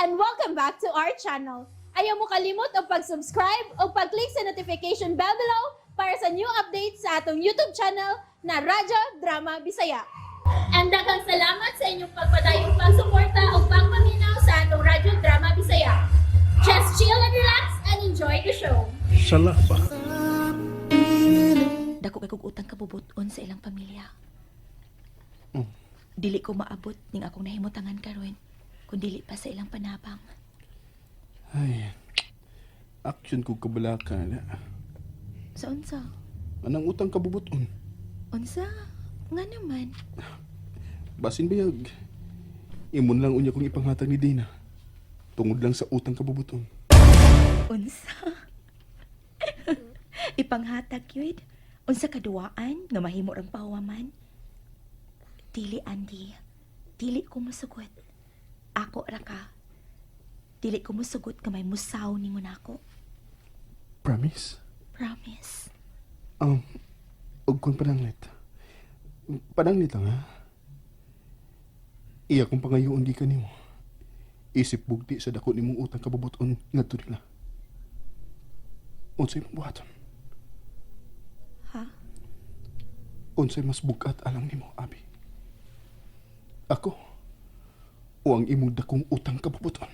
and welcome back to our channel. Ayaw mo kalimot o pag-subscribe o pag-click sa notification bell below para sa new updates sa atong YouTube channel na Radyo Drama Bisaya. And daghang salamat sa inyong pagpadayong pagsuporta o pagpaminaw sa atong Radyo Drama Bisaya. Just chill and relax and enjoy the show. Sala ba? Dako kay kog utang kabubuton sa ilang pamilya. Oh. Dili ko maabot ning akong nahimutangan karon kung dili pa sa ilang panabang. Ay, action ko kabalaka na. Sa unsa? Anang utang kabubuton? Unsa? Nga naman. Basin bayag. Imon lang unya kong ipanghatag ni Dina. Tungod lang sa utang kabubuton. Unsa? Ipanghatag yun? Unsa kaduwaan nga mahimo rang pahuwaman? Dili, Andy. Dili ko masugot. Ako ra ka. Dili ko masugot nga may musaw ni mo nako. Promise? Promise. Og kung pananglit. Pananglit lang, ha? Iya kong pangayoon di ka nimo. Isip bugti sa dako nimong utang kabubuton ngadto nila. Unsay mong buhaton? Ha? Unsay mas bugat alang nimo, Abi? Ako o ang imong dakong utang kabubuton?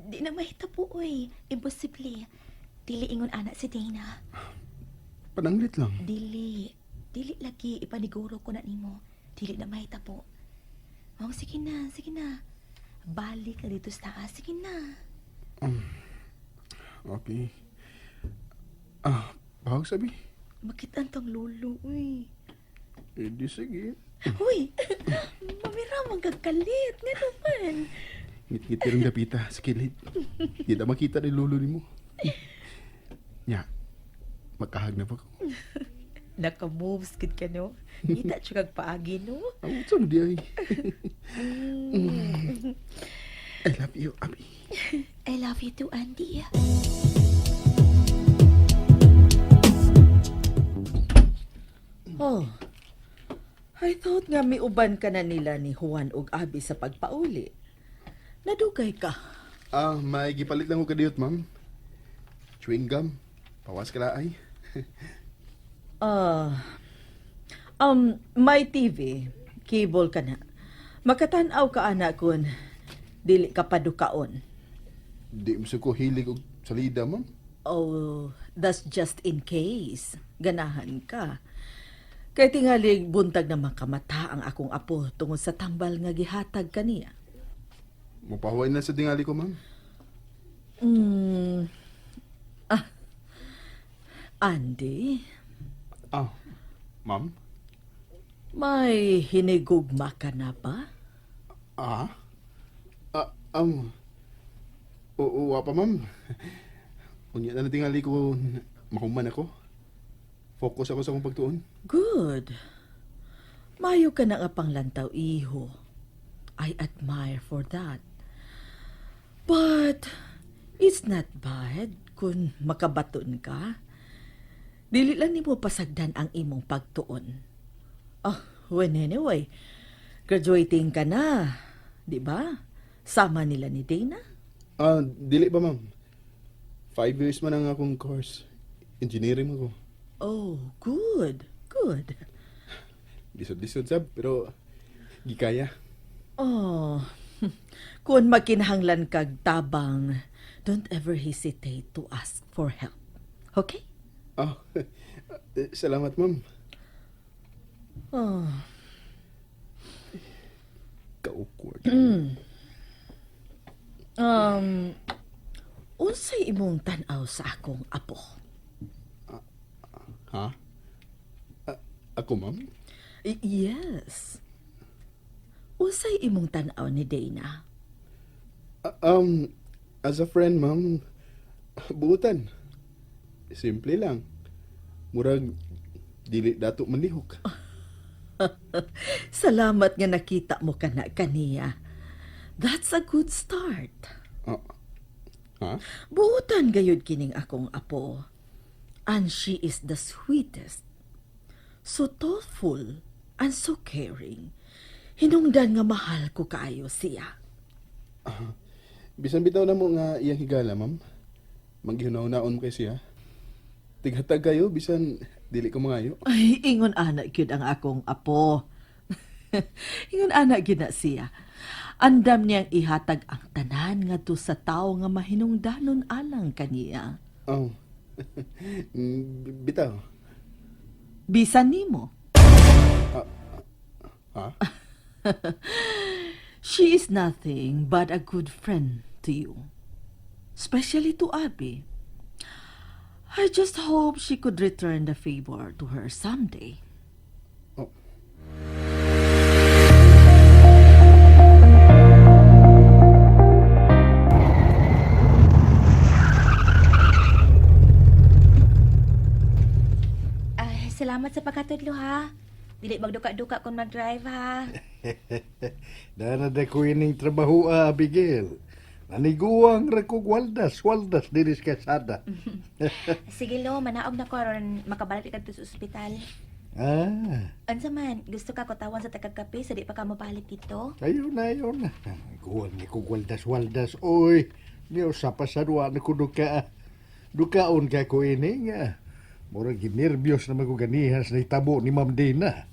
Di na mahitabo, oy. Imposible. Dili ingon anak si Dana. Pananglit lang. Dili. Dili lagi ipaniguro ko na nimo. Dili na mahitabo. Oh, sige na, sige na. Balik ka dito sa taas. Sige na. Abi. Bahag sabi. Makitaan tong lulo, uy. Di sige. Uy, mamira magkakalit. Nga naman. Ngit-ngit ka rin dapita sa kilid. Di na makita ni lolo ni mo. Nya, makahag na ba ko? Naka-moves kid ka, no? Kita siya kag paagi, no? Ang utsa mo di ay. I love you, Abi. I love you too, Andy. Oh, I thought nga may uban ka na nila ni Juan ug Abi sa pagpauli. Nadugay ka. May gipalit lang ko kadiyot, ma'am. Chewing gum. Pawas ka laay. May TV, cable ka na. Makatanaw ka anak kun dili ka padukaon. Di mo ko hilig og salida, ma'am. Oh, that's just in case. Ganahan ka. Kay tingalig buntag na makamata ang akong apo tungod sa tambal nga gihatag kaniya. Mapahuay na sa tingali ko, ma'am. Andy, Ma'am? may hinigugma ka na ba? Oo, pa, ma'am. Unya na tingali ko, mahuman ako. Focus ako sa akong pagtuon. Good. Mayo ka na nga panglantaw, iho. I admire for that. But, it's not bad kung makabaton ka. Dili lang nimo pasagdan ang imong pagtuon. When anyway, graduating ka na, di ba? Sama nila ni Dana? Dili ba, ma'am? 5 years man ang akong course. Engineering ako. Oh, good. Good. Lisod-lisod sab, pero gikaya. Oh, kung makinahanglan kag tabang, don't ever hesitate to ask for help. Okay? Salamat, ma'am. Oh. Ka-awkward. Unsay imong tan-aw sa akong apo? Ha? Ako, ma'am? Yes. Unsay imong tan-aw ni Dana? As a friend, ma'am, buutan. Simple lang. Murag, dili dato manlihok. Salamat nga nakita mo kana kaniya. That's a good start. Ha? Buutan gayud kining akong apo. And she is the sweetest. So thoughtful and so caring. Hinungdan nga mahal ko kaayo siya. Bisan bitaw na mo nga iyang higala, ma'am. Manggihunaw-naon mo kay siya. Tighatag kayo, bisan dili ko mangayo. Ay, ingon anak gyud ang akong apo. Ingon anak gyud na siya. Andam niyang ihatag ang tanan ngadto sa tawo nga mahinungdanon alang kaniya. Oh. Bitaw. Bisan nimo. Ha? She is nothing but a good friend to you. Especially to Abby. I just hope she could return the favor to her someday. Oh. Ay, salamat sa pagkatudlo ha. Dili magduka-duka kung mag-drive ha. Dana ko ining trabaho, Abigail. Naniguang rakog waldas diris kasada. Sige lo, manaog na ko aron makabalik ka sa ospital. Unsa man, gusto ka ko tawon sa tagakape sa di pa ka mabalik dito? Ayun na. Guwang ni kog waldas. Oy, niyo sa pasadwa na ko duka. Dukaon ka ko ini nga. Murag ginervyos na maguganihas na itabo ni Ma'am Dina.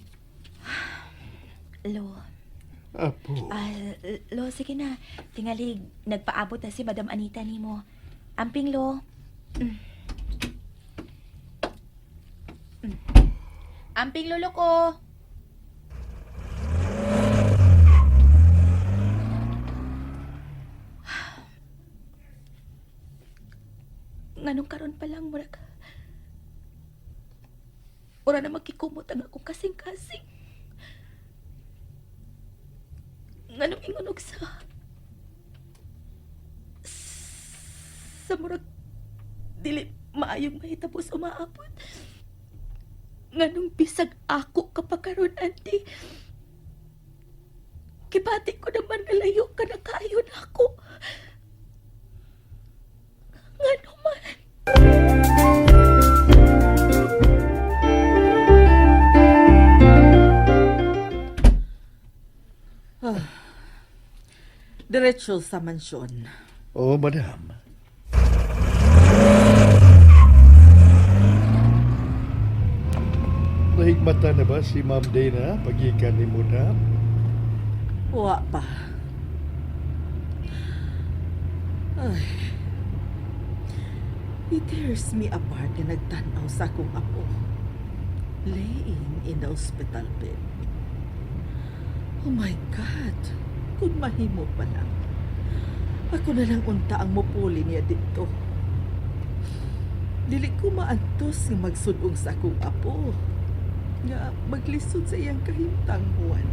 Lo, Apo. lo, sige na. Tingali, nagpaabot na si Madam Anita nimo. Amping lo. Amping lolo ko. Nganong karon pa lang, murag. Ura na magkikumot ang akong kasing-kasing. Nganong ingunog sa murag dili maayong mahitabo sa maabot. Nganong bisag ako kapakaron, auntie. Kibati ko naman nalayo ka na kayo na ako. Ngano man. Diretso sa mansyon. Oh, madam. Nahigmata na ba si Ma'am Dina pagikan ni madam? Wa pa. Ay. It tears me apart na nagtanaw sa akong apo. Laying in the hospital bed. Oh my God! Kung mahimo pa lang. Ako na lang unta ang mupuli niya dito. Dili ko maantos nga magsudong sa akong apo. Nga maglisod sa iyang kahimtanghuan.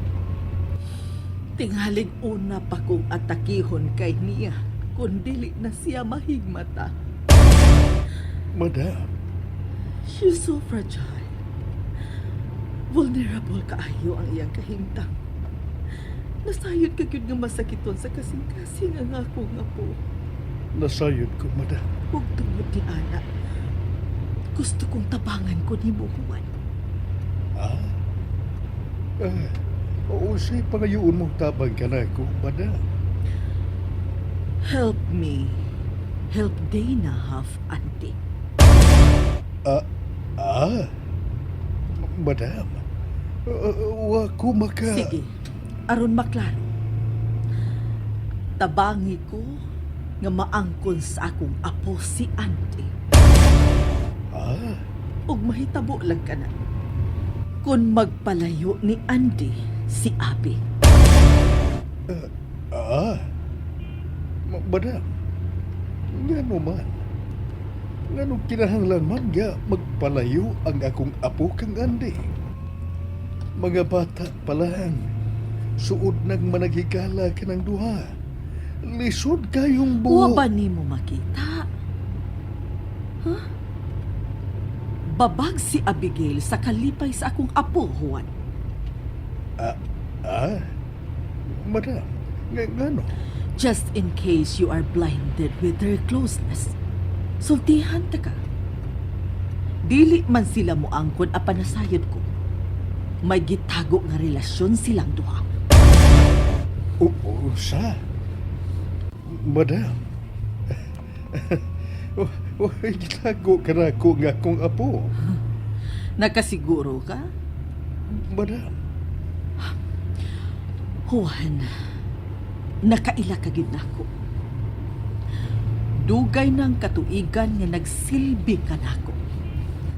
Tinghaling una pa kong atakihon kay niya kung dili na siya mahigmata. Madam, She's so fragile. Vulnerable kaayo ang iyang kahimtang. Nasayod ka gyud nga masakiton sa kasing-kasing ang akong apo. nasayod ko, madam. Huwag tungod ni Ana. Gusto kong tabangan ko ni Juan. Oo, say pangayoon mong tabang ka na ako, madam. Help me. Help Dana have auntie. Madam, wa ko maka... Sige, aron maklaro. Tabangi ko nga maangkon sa akong apo si auntie. Ug mahitabo lang ka na. Kung magpalayo ni Andy si Abby. Madam, nga man. Nga nung kinahanglan man nga magpalayo ang akong apo kang Andy. Mga bata pa lang, suod nang managhigala ka ng duha. Lisod kayong Wa buho. ba ni mo makita? Huh? Babag si Abigail sa kalipay sa akong apo, Juan. Madam, nga no? Just in case you are blinded with their closeness. Sultihan ta ka. Dili man sila mo angkon apan nasayod ko. may gitago nga relasyon silang duha. Usa? Madam, way gitago ka na ako nga akong apo. Nakasiguro ka? Madam, Juan, nakaila ka gid nako. Dugay ng katuigan nga nagsilbi ka nako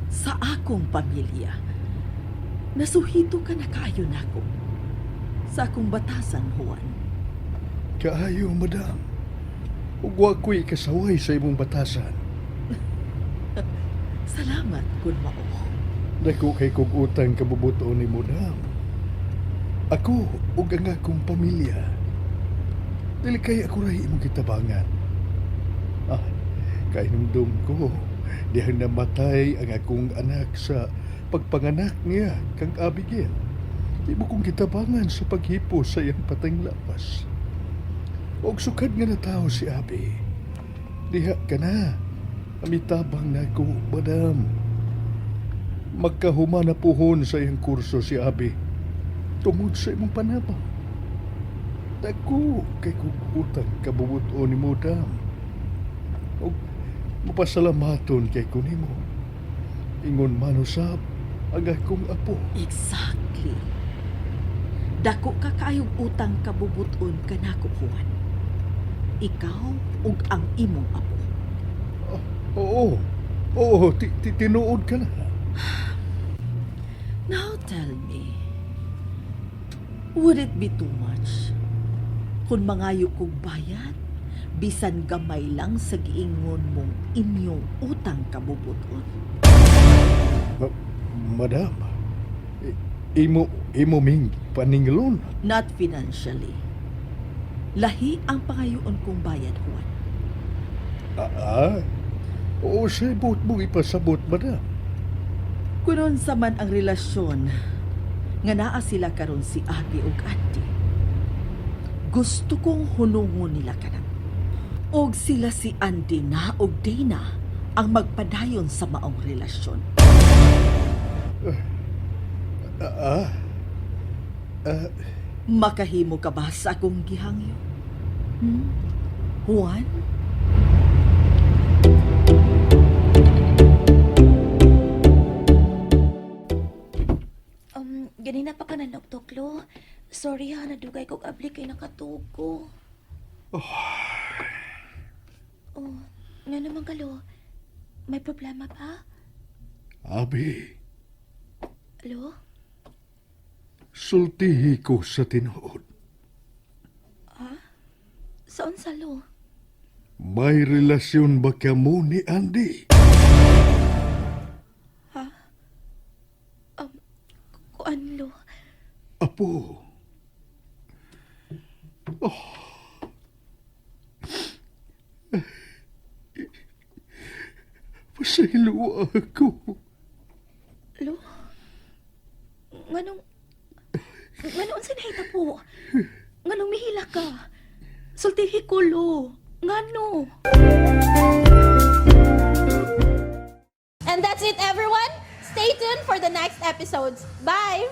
sa akong pamilya. Nasuhito ka na kaayo nako sa akong batasan, Juan. kaayo, madam. Ug wa ko'y kasaway sa imong batasan. Salamat kun mao. Dako kay kog utang kabubuton ni madam. Ako ug ang akong pamilya. Dili kay ako ray imong kitabangan. Kay numdum ko, dihang namatay ang akong anak sa pagpanganak niya kang Abigail. Di mo kong kitabangan sa paghipo sa iyang patang lapas. Og sukad nga na tao si Abi. Diha ka na. Amitabang na ako, madam. Magkahuma na puhon sa iyang kurso si Abi. Tungod sa imong panabang. Dako kay kong utang kabubuton ni madam. Og mapasalamaton kay kunimo. Ingon man usab ang akong apo. Exactly. Dako ka kaayong utang kabubuton ka nako, Juan. Ikaw ug ang imong apo. Oo, tinuod ka na. Now tell me, would it be too much kung mangayo kog bayad bisan gamay lang sa giingon mong inyong utang kabubuton? Madam, imo ming paningalon. Not financially. Lahi ang pangayoon kong bayad, Juan. Oo, sabot mo ipasabot, madam. Kunon sa man ang relasyon nga naa sila karon si Abi ug Andy. Gusto kong hunungon nila kanan. Og sila si Andy na og Dana ang magpadayon sa maong relasyon. Makahimo ka ba sa akong gihangyo? Juan? Ganina pa ka na nagtuklo. Sorry ha, nadugay kog abli kay nakatuko. Nga naman kalo. May problema pa? Abi, Alo? sultihi ko sa tinuod. Saan salo? May relasyon ba kamo ni Andy? Kuan lo? Apo. Pasaylo ako. Lo? Nganong unsay nahita po? Nganong mihila ka? Sultihi ko lo. Ngano? And that's it, everyone. Stay tuned for the next episodes. Bye!